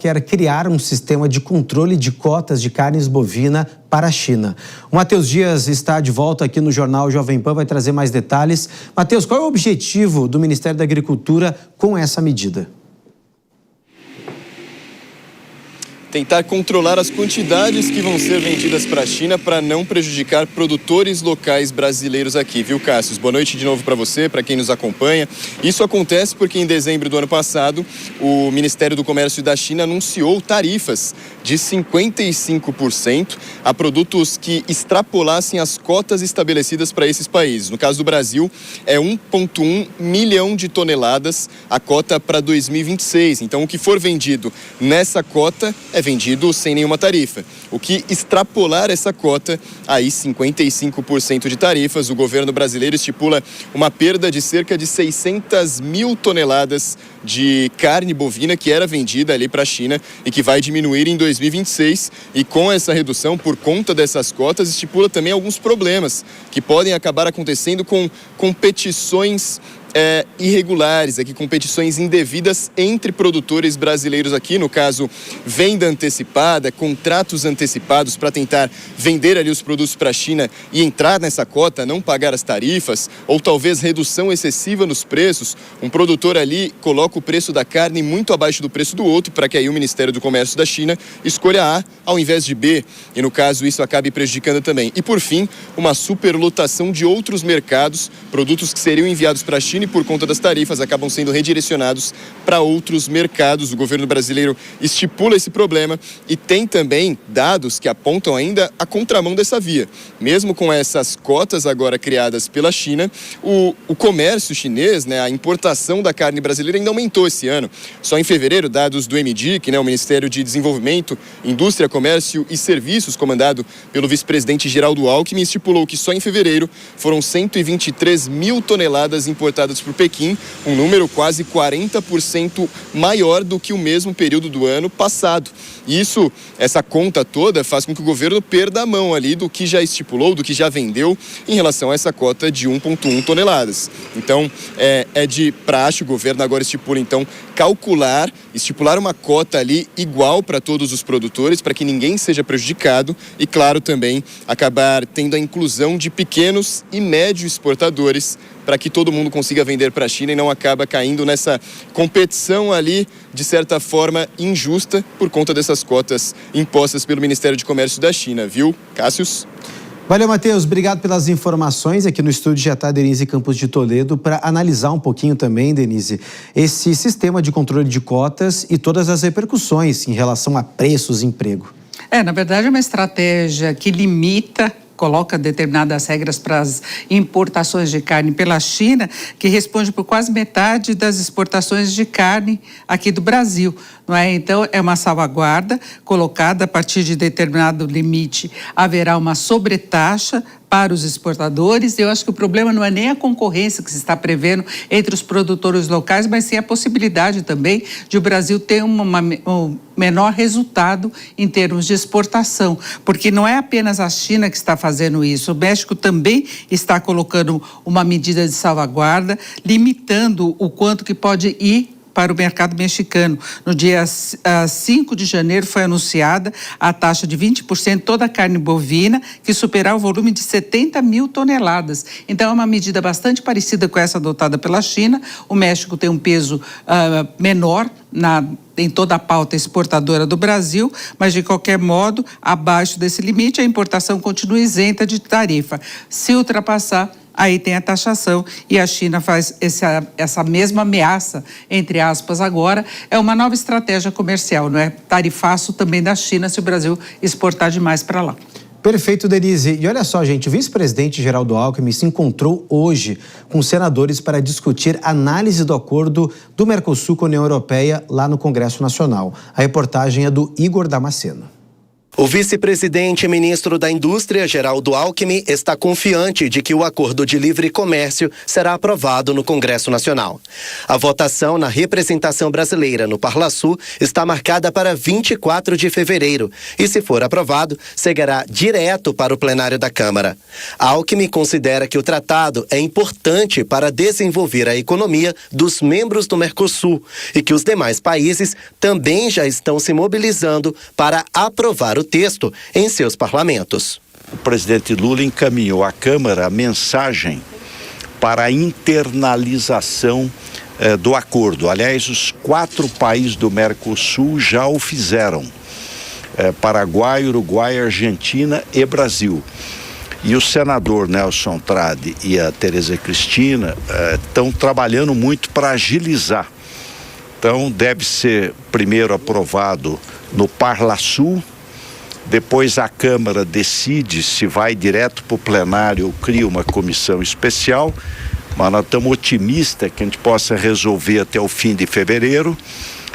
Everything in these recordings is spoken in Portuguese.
quer criar um sistema de controle de cotas de carnes bovina para a China. O Matheus Dias está de volta aqui no Jornal Jovem Pan, vai trazer mais detalhes. Matheus, qual é o objetivo do Ministério da Agricultura com essa medida? Tentar controlar as quantidades que vão ser vendidas para a China para não prejudicar produtores locais brasileiros aqui, viu, Cássio? Boa noite de novo para você, para quem nos acompanha. Isso acontece porque em dezembro do ano passado, o Ministério do Comércio da China anunciou tarifas de 55% a produtos que extrapolassem as cotas estabelecidas para esses países. No caso do Brasil, é 1,1 milhão de toneladas a cota para 2026. Então, o que for vendido nessa cota é vendido sem nenhuma tarifa. O que extrapolar essa cota, aí 55% de tarifas, o governo brasileiro estipula uma perda de cerca de 600 mil toneladas de carne bovina que era vendida ali para a China e que vai diminuir em 2026. E com essa redução, por conta dessas cotas, estipula também alguns problemas que podem acabar acontecendo com competições irregulares, aqui competições indevidas entre produtores brasileiros aqui, no caso venda antecipada, contratos antecipados para tentar vender ali os produtos para a China e entrar nessa cota, não pagar as tarifas, ou talvez redução excessiva nos preços. Um produtor ali coloca o preço da carne muito abaixo do preço do outro para que aí o Ministério do Comércio da China escolha A ao invés de B, e no caso isso acabe prejudicando também. E por fim, uma superlotação de outros mercados, produtos que seriam enviados para a China e por conta das tarifas acabam sendo redirecionados para outros mercados. O governo brasileiro estipula esse problema e tem também dados que apontam ainda a contramão dessa via. Mesmo com essas cotas agora criadas pela China, o comércio chinês, a importação da carne brasileira ainda aumentou esse ano. Só em fevereiro, dados do MDIC, o Ministério de Desenvolvimento, Indústria, Comércio e Serviços, comandado pelo vice-presidente Geraldo Alckmin, estipulou que só em fevereiro foram 123 mil toneladas importadas por Pequim, um número quase 40% maior do que o mesmo período do ano passado. E essa conta toda faz com que o governo perda a mão ali do que já estipulou, do que já vendeu em relação a essa cota de 1,1 toneladas. Então, é de praxe, o governo agora estipula, então, estipular uma cota ali igual para todos os produtores, para que ninguém seja prejudicado e, claro, também acabar tendo a inclusão de pequenos e médios exportadores para que todo mundo consiga vender para a China e não acaba caindo nessa competição ali, de certa forma, injusta por conta dessas cotas impostas pelo Ministério de Comércio da China, viu, Cássius? Valeu, Matheus. Obrigado pelas informações. Aqui no estúdio já está a Denise Campos de Toledo para analisar um pouquinho também, Denise, esse sistema de controle de cotas e todas as repercussões em relação a preços e emprego. Na verdade, é uma estratégia que coloca determinadas regras para as importações de carne pela China, que responde por quase metade das exportações de carne aqui do Brasil, não é? Então, é uma salvaguarda colocada a partir de determinado limite, haverá uma sobretaxa para os exportadores. Eu acho que o problema não é nem a concorrência que se está prevendo entre os produtores locais, mas sim a possibilidade também de o Brasil ter um menor resultado em termos de exportação, porque não é apenas a China que está fazendo isso, o México também está colocando uma medida de salvaguarda, limitando o quanto que pode ir para o mercado mexicano. No dia 5 de janeiro foi anunciada a taxa de 20% toda a carne bovina que superar o volume de 70 mil toneladas. Então é uma medida bastante parecida com essa adotada pela China. O México tem um peso menor em toda a pauta exportadora do Brasil, mas de qualquer modo, abaixo desse limite, a importação continua isenta de tarifa. Se ultrapassar, aí tem a taxação e a China faz essa mesma ameaça, entre aspas, agora. É uma nova estratégia comercial, não é? Tarifaço também da China se o Brasil exportar demais para lá. Perfeito, Denise. E olha só, gente, o vice-presidente Geraldo Alckmin se encontrou hoje com senadores para discutir análise do acordo do Mercosul com a União Europeia lá no Congresso Nacional. A reportagem é do Igor Damasceno. O vice-presidente e ministro da Indústria, Geraldo Alckmin, está confiante de que o acordo de livre comércio será aprovado no Congresso Nacional. A votação na representação brasileira no Parlasul está marcada para 24 de fevereiro e, se for aprovado, seguirá direto para o plenário da Câmara. Alckmin considera que o tratado é importante para desenvolver a economia dos membros do Mercosul e que os demais países também já estão se mobilizando para aprovar o texto em seus parlamentos. O presidente Lula encaminhou à Câmara a mensagem para a internalização do acordo. Aliás, os 4 países do Mercosul já o fizeram. Paraguai, Uruguai, Argentina e Brasil. E o senador Nelson Trade e a Tereza Cristina estão trabalhando muito para agilizar. Então, deve ser primeiro aprovado no Parlasul, depois a Câmara decide se vai direto para o plenário ou cria uma comissão especial, mas nós estamos otimistas que a gente possa resolver até o fim de fevereiro.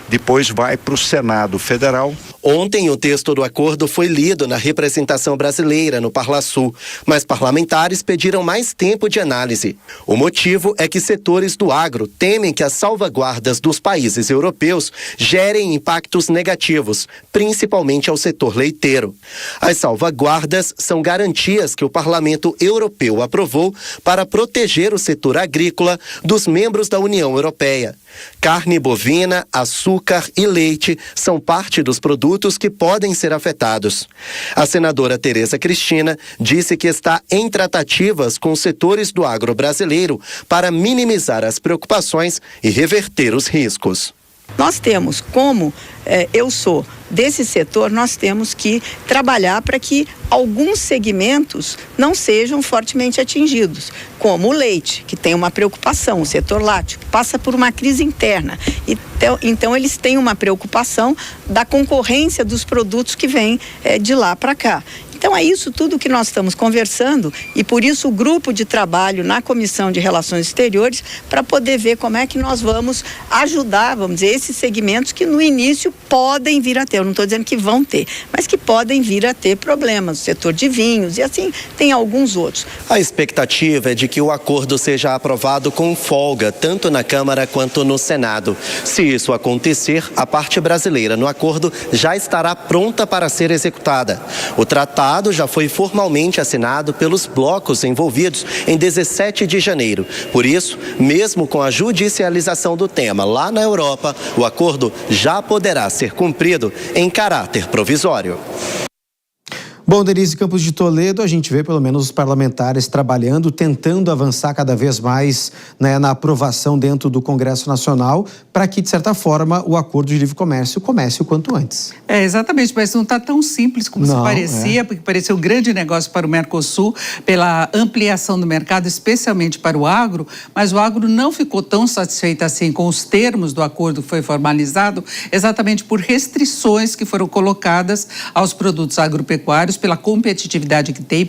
Depois vai para o Senado Federal. Ontem, o texto do acordo foi lido na representação brasileira no Parlasul, mas parlamentares pediram mais tempo de análise. O motivo é que setores do agro temem que as salvaguardas dos países europeus gerem impactos negativos, principalmente ao setor leiteiro. As salvaguardas são garantias que o Parlamento Europeu aprovou para proteger o setor agrícola dos membros da União Europeia. Carne bovina, açúcar e leite são parte dos produtos que podem ser afetados. A senadora Tereza Cristina disse que está em tratativas com os setores do agro brasileiro para minimizar as preocupações e reverter os riscos. Nós temos, como eu sou desse setor, nós temos que trabalhar para que alguns segmentos não sejam fortemente atingidos, como o leite, que tem uma preocupação, o setor lácteo, que passa por uma crise interna. Então eles têm uma preocupação da concorrência dos produtos que vêm de lá para cá. Então é isso tudo que nós estamos conversando e por isso o grupo de trabalho na Comissão de Relações Exteriores para poder ver como é que nós vamos ajudar, vamos dizer, esses segmentos que no início podem vir a ter, eu não estou dizendo que vão ter, mas que podem vir a ter problemas, o setor de vinhos e assim tem alguns outros. A expectativa é de que o acordo seja aprovado com folga, tanto na Câmara quanto no Senado. Se isso acontecer, a parte brasileira no acordo já estará pronta para ser executada. O tratado já foi formalmente assinado pelos blocos envolvidos em 17 de janeiro. Por isso, mesmo com a judicialização do tema lá na Europa, o acordo já poderá ser cumprido em caráter provisório. Bom, Denise Campos de Toledo, a gente vê pelo menos os parlamentares trabalhando, tentando avançar cada vez mais, né, na aprovação dentro do Congresso Nacional, para que, de certa forma, o acordo de livre comércio comece o quanto antes. Exatamente, mas não está tão simples como se parecia, porque pareceu um grande negócio para o Mercosul, pela ampliação do mercado, especialmente para o agro, mas o agro não ficou tão satisfeito assim com os termos do acordo que foi formalizado, exatamente por restrições que foram colocadas aos produtos agropecuários, pela competitividade que tem,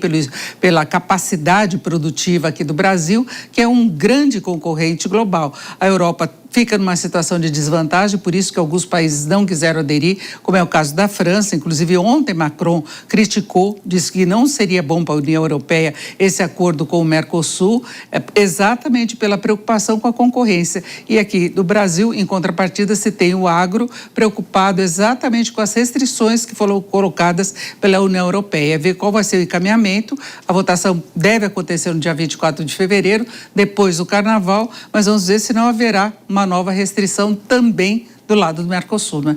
pela capacidade produtiva aqui do Brasil, que é um grande concorrente global. A Europa fica numa situação de desvantagem, por isso que alguns países não quiseram aderir, como é o caso da França. Inclusive, ontem Macron criticou, disse que não seria bom para a União Europeia esse acordo com o Mercosul, exatamente pela preocupação com a concorrência. E aqui do Brasil, em contrapartida, se tem o agro preocupado exatamente com as restrições que foram colocadas pela União Europeia. Ver qual vai ser o encaminhamento. A votação deve acontecer no dia 24 de fevereiro, depois do Carnaval, mas vamos ver se não haverá uma nova restrição também do lado do Mercosul, né?